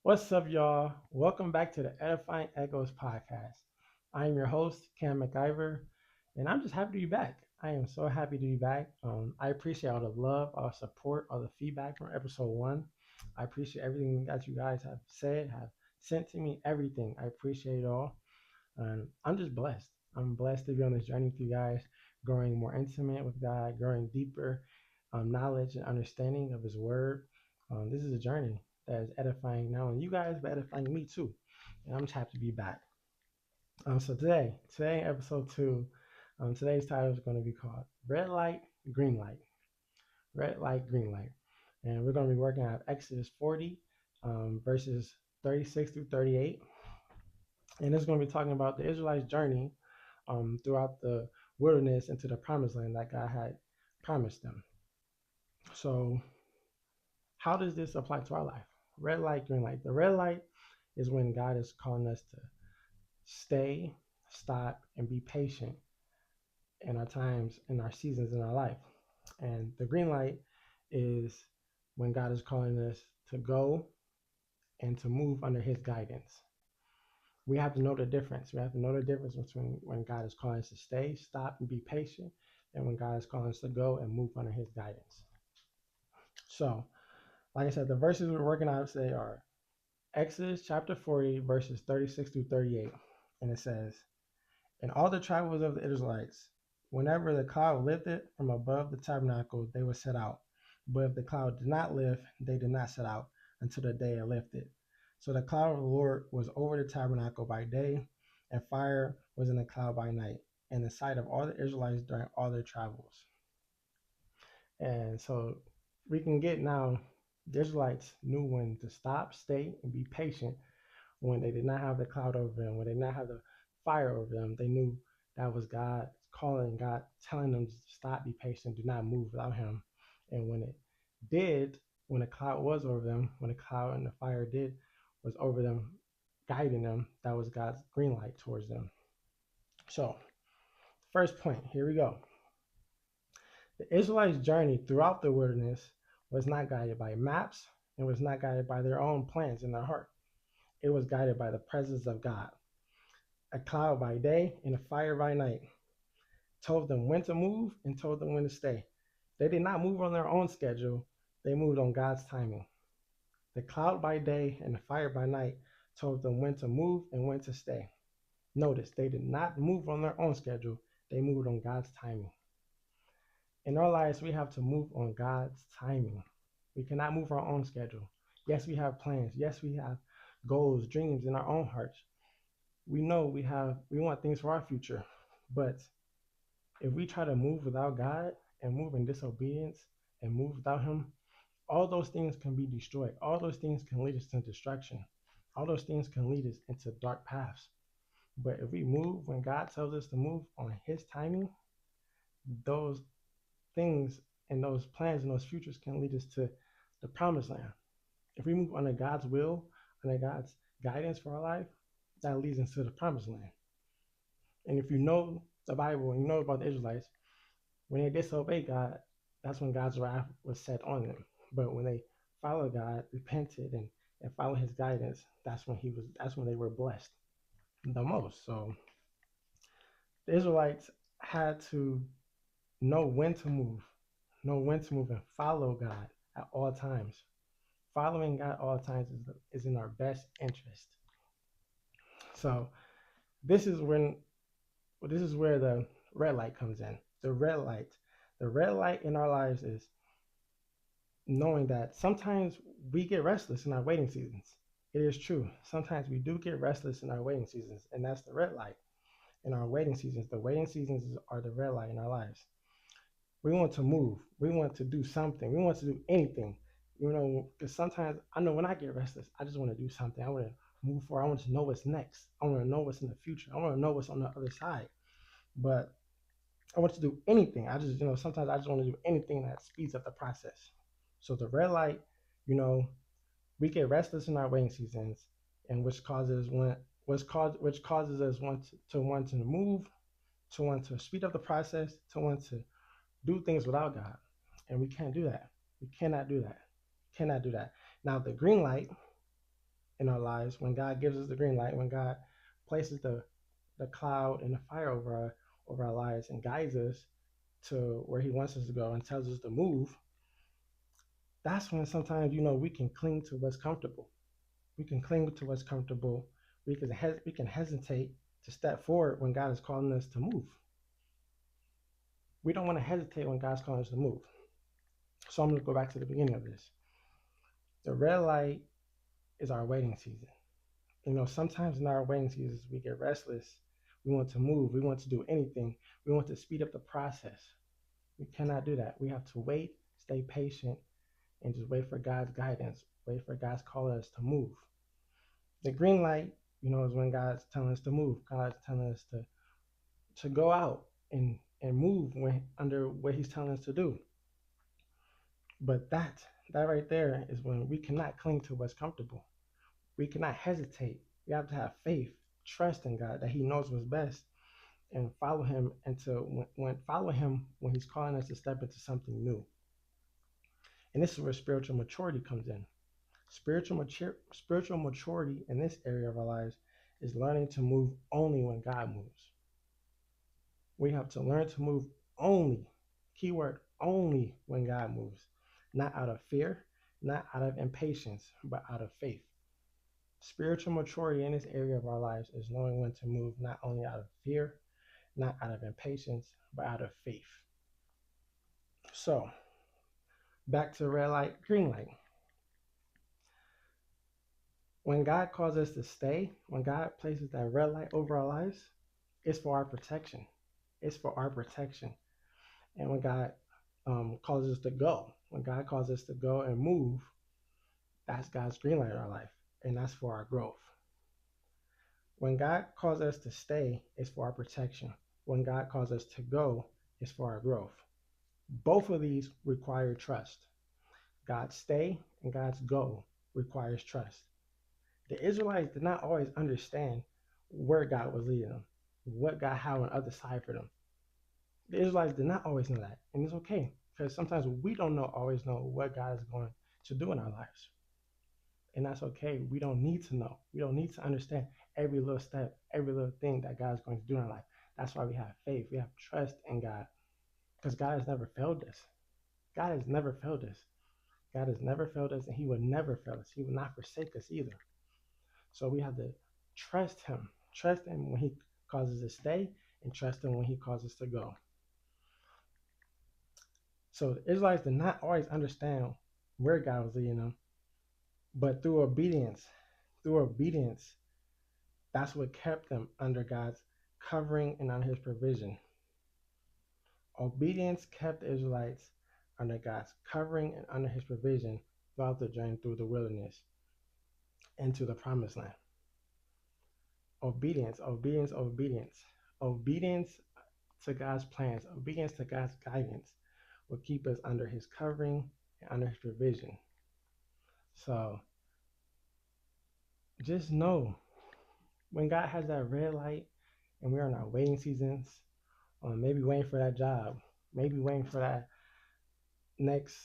What's up, y'all? Welcome back to the Edifying Echoes podcast. I am your host, Cam McIver, and I'm just happy to be back. I am so happy to be back. I appreciate all the love, all the support, all the feedback from episode one. I appreciate everything that you guys have said, have sent to me, everything. I appreciate it all. And I'm just blessed. I'm blessed to be on this journey with you guys, growing more intimate with God, growing deeper knowledge and understanding of His Word. This is a journey that is edifying not only you guys, but edifying me too. And I'm just happy to be back. So today, episode two, today's title is going to be called Red Light, Green Light. Red Light, Green Light. And we're going to be working out Exodus 40, verses 36 through 38. And it's going to be talking about the Israelites' journey throughout the wilderness into the promised land that God had promised them. So, how does this apply to our life? Red light, green light. The red light is when God is calling us to stay, stop, and be patient in our times, in our seasons in our life. And the green light is when God is calling us to go and to move under His guidance. We have to know the difference. We have to know the difference between when God is calling us to stay, stop, and be patient, and when God is calling us to go and move under His guidance. So, like I said, the verses we're working on today are Exodus chapter 40, verses 36 through 38. And it says, "In all the travels of the Israelites, whenever the cloud lifted from above the tabernacle, they would set out. But if the cloud did not lift, they did not set out until the day it lifted. So the cloud of the Lord was over the tabernacle by day, and fire was in the cloud by night, in the sight of all the Israelites during all their travels." And so we can get now, the Israelites knew when to stop, stay, and be patient when they did not have the cloud over them, when they did not have the fire over them. They knew that was God calling, God telling them to stop, be patient, do not move without Him. And when it did, when the cloud was over them, when the cloud and the fire did was over them, guiding them, that was God's green light towards them. So, first point, here we go. The Israelites' journey throughout the wilderness was not guided by maps and was not guided by their own plans in their heart. It was guided by the presence of God. A cloud by day and a fire by night told them when to move and told them when to stay. They did not move on their own schedule, they moved on God's timing. The cloud by day and the fire by night told them when to move and when to stay. Notice, they did not move on their own schedule, they moved on God's timing. In our lives, we have to move on God's timing. We cannot move our own schedule. Yes, we have plans. Yes, we have goals, dreams in our own hearts. We know we want things for our future. But if we try to move without God and move in disobedience and move without Him, all those things can be destroyed. All those things can lead us to destruction. All those things can lead us into dark paths. But if we move when God tells us to move on His timing, those things and those plans and those futures can lead us to the promised land. If we move under God's will, under God's guidance for our life, that leads us to the promised land. And if you know the Bible and you know about the Israelites, when they disobeyed God, that's when God's wrath was set on them. But when they followed God, repented and followed His guidance, that's when they were blessed the most. So the Israelites had to know when to move, and follow God at all times. Following God at all times is in our best interest. So this is where the red light comes in. The red light in our lives is knowing that sometimes we get restless in our waiting seasons. It is true. Sometimes we do get restless in our waiting seasons, and that's the red light in our waiting seasons. The waiting seasons are the red light in our lives. We want to move. We want to do something. We want to do anything. Because sometimes I know when I get restless, I just want to do something. I want to move forward. I want to know what's next. I want to know what's in the future. I want to know what's on the other side. But I want to do anything. Sometimes I just want to do anything that speeds up the process. So the red light, we get restless in our waiting seasons, and which causes us want to move, to want to speed up the process, to want to do things without God. And we can't do that. We cannot do that. Cannot do that. Now the green light in our lives, when God gives us the green light, when God places the cloud and the fire over our lives and guides us to where he wants us to go and tells us to move, that's when sometimes, we can cling to what's comfortable. We can cling to what's comfortable. We can hesitate to step forward when God is calling us to move. We don't want to hesitate when God's calling us to move. So I'm going to go back to the beginning of this. The red light is our waiting season. Sometimes in our waiting seasons, we get restless. We want to move. We want to do anything. We want to speed up the process. We cannot do that. We have to wait, stay patient, and just wait for God's guidance. Wait for God's calling us to move. The green light, is when God's telling us to move. God's telling us to go out and move under what he's telling us to do. But that right there is when we cannot cling to what's comfortable. We cannot hesitate. We have to have faith, trust in God that he knows what's best, and follow him when he's calling us to step into something new. And this is where spiritual maturity comes in. Spiritual maturity in this area of our lives is learning to move only when God moves. We have to learn to move only, keyword only, when God moves. Not out of fear, not out of impatience, but out of faith. Spiritual maturity in this area of our lives is knowing when to move not only out of fear, not out of impatience, but out of faith. So, back to red light, green light. When God calls us to stay, when God places that red light over our lives, it's for our protection. It's for our protection. And when God calls us to go, when God calls us to go and move, that's God's green light in our life, and that's for our growth. When God calls us to stay, it's for our protection. When God calls us to go, it's for our growth. Both of these require trust. God's stay and God's go requires trust. The Israelites did not always understand where God was leading them, what God had on the other side for them. The Israelites did not always know that, and it's okay, because sometimes we don't always know what God is going to do in our lives. And that's okay. We don't need to know. We don't need to understand every little step, every little thing that God is going to do in our life. That's why we have faith. We have trust in God, because God has never failed us. God has never failed us. God has never failed us, and he will never fail us. He will not forsake us either. So we have to trust him. Trust him when he calls us to stay, and trust him when he calls us to go. So the Israelites did not always understand where God was leading them, but through obedience, that's what kept them under God's covering and under his provision. Obedience kept the Israelites under God's covering and under his provision throughout the journey through the wilderness into the promised land. Obedience to God's plans, obedience to God's guidance will keep us under his covering and under his provision. So just know, when God has that red light and we're in our waiting seasons, maybe waiting for that job, maybe waiting for that next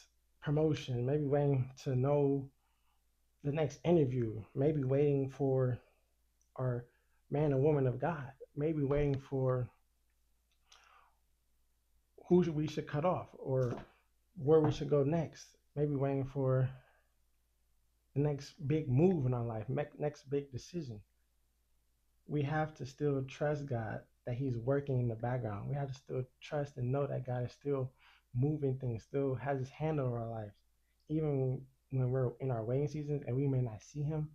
promotion, maybe waiting to know the next interview, maybe waiting for our man or woman of God, maybe waiting for who we should cut off or where we should go next, maybe waiting for the next big move in our life, next big decision. We have to still trust God that he's working in the background. We have to still trust and know that God is still moving things, still has his hand over our lives. Even when we're in our waiting seasons and we may not see him,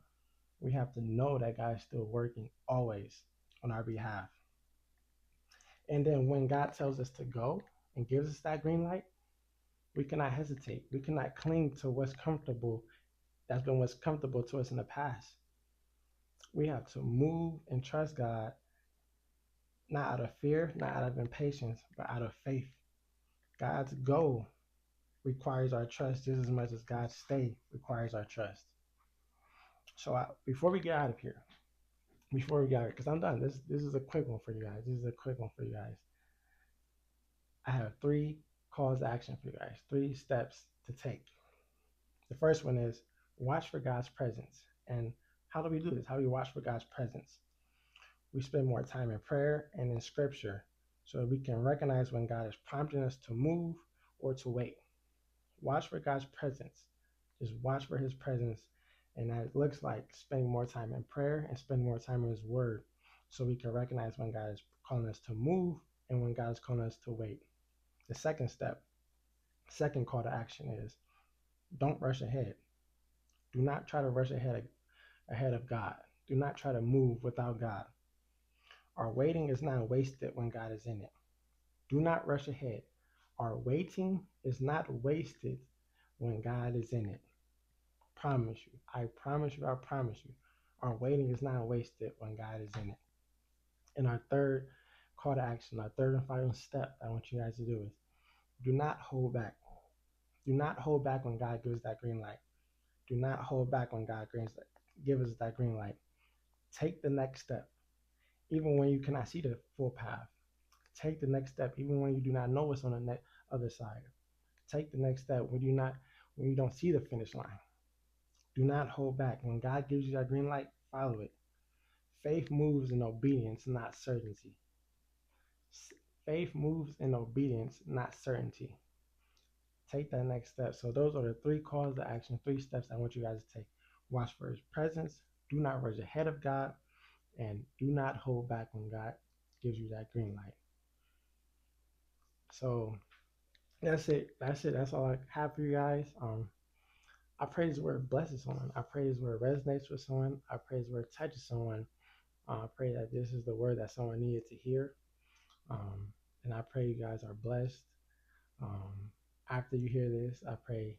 we have to know that God is still working always on our behalf. And then when God tells us to go and gives us that green light, we cannot hesitate. We cannot cling to what's comfortable. That's been what's comfortable to us in the past. We have to move and trust God, not out of fear, not out of impatience, but out of faith. God's go requires our trust just as much as God's stay requires our trust. So before we get out of here, because I'm done. This is a quick one for you guys. I have 3 calls to action for you guys, 3 steps to take. The first one is watch for God's presence and How do we do this? How do we watch for God's presence? We spend more time in prayer and in scripture so that we can recognize when God is prompting us to move or to wait. Watch for God's presence. Just watch for his presence. And that looks like spending more time in prayer and spending more time in his word so we can recognize when God is calling us to move and when God is calling us to wait. The second call to action is don't rush ahead. Do not try to rush ahead of God. Do not try to move without God. Our waiting is not wasted when God is in it. Do not rush ahead. Our waiting is not wasted when God is in it. Promise you. I promise you. I promise you. Our waiting is not wasted when God is in it. And our third call to action, our third and final step I want you guys to do is do not hold back. Do not hold back when God gives that green light. Do not hold back when God gives us that green light. Take the next step, even when you cannot see the full path. Take the next step, even when you do not know what's on the other side. Take the next step when you don't see the finish line. Do not hold back. When God gives you that green light, follow it. Faith moves in obedience, not certainty. Faith moves in obedience, not certainty. Take that next step. So those are the three calls to action, three steps I want you guys to take. Watch for his presence. Do not rush ahead of God. And do not hold back when God gives you that green light. So that's it. That's all I have for you guys. I pray this word blesses someone. I pray this word resonates with someone. I pray this word touches someone. I pray that this is the word that someone needed to hear. And I pray you guys are blessed. After you hear this, I pray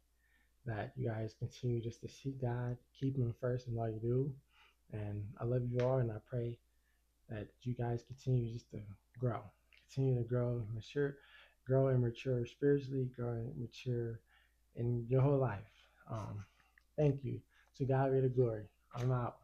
that you guys continue just to seek God, keep him first in all you do. And I love you all, and I pray that you guys continue just to continue to grow, grow and mature spiritually, grow and mature in your whole life. Thank you. To God be the glory. I'm out.